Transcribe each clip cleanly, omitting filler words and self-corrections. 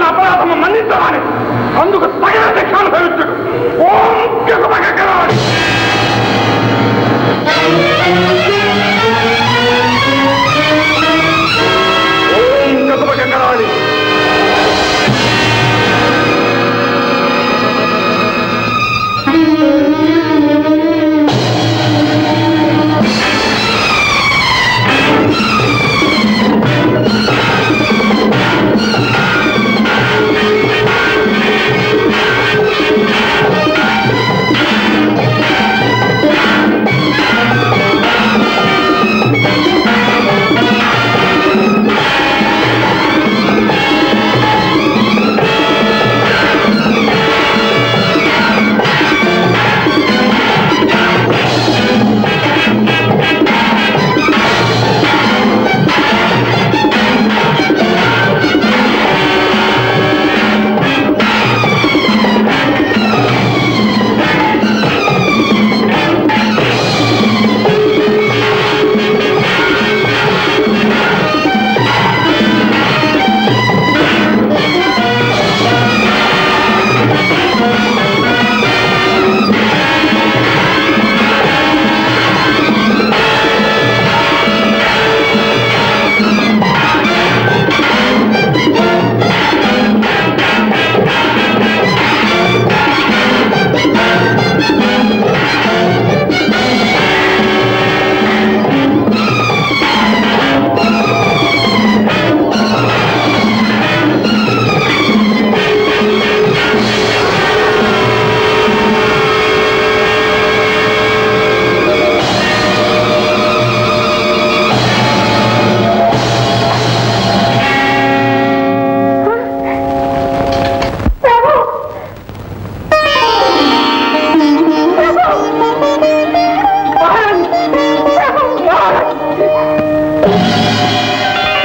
అపరాధము మన్నించవాలి, అందుకు తగిన శిక్ష అనుభవించుడు. ఓం గజపగరాలి. ఓం గజపగరాలి.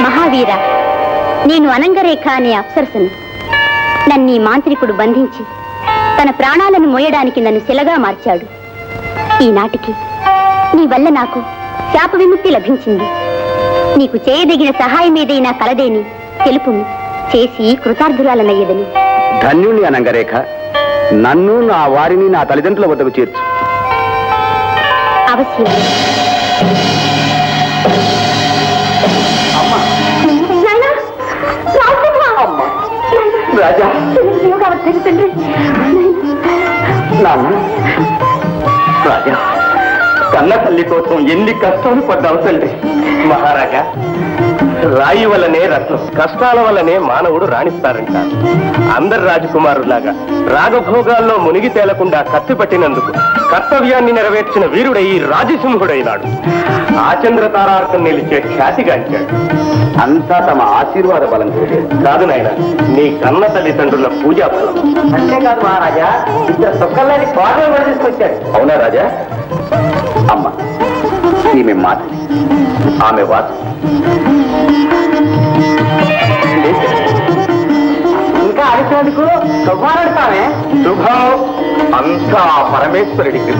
మహావీర, నేను అనంగరేఖ అనే అప్సరసను. నన్ను మాంత్రికుడు బంధించి తన ప్రాణాలను మోయడానికి నన్ను శిలగా మార్చాడు. ఈనాటికి నీ వల్ల నాకు శాప విముక్తి లభించింది. నీకు చేయదగిన సహాయం ఏదైనా కలదేని తెలుపు, చేసి కృతార్థురాలనయ్యదని. ధన్యుని అనంగరేఖ, నన్ను నా వారిని నా తల్లిదండ్రుల వద్దకు చేర్చు. అవశ్యం. రాజా, రాజా, కన్న తల్లి కోసం ఎన్ని కష్టాలు పడ్డావు తండ్రి. మహారాజా, రాయి వల్లనే రత్నం, కష్టాల వల్లనే మానవుడు రాణిస్తారంటారు. అందరు రాజకుమారులాగా రాగభోగాల్లో మునిగి తేలకుండా కత్తి పట్టినందుకు కర్తవ్యాన్ని నెరవేర్చిన వీరుడై రాజసింహుడైనాడు. ఆచంద్ర తారార్కం నిలిచే ఖ్యాతిగాంచాడు. అంతా తమ ఆశీర్వాద బలం కాదు నాయన, నీ కన్న తల్లిదండ్రుల పూజా బలం. అంతేకాదు మహారాజా, ఇద్దరు సొక్కల్ని పాటలు తీసుకొచ్చాడు. అవునా రాజా? అమ్మ, ఈమె మాట, ఆమె వాత. ఇంకా అడిగినందుకు శుభాలు. శుభం అంతా పరమేశ్వరుడికి.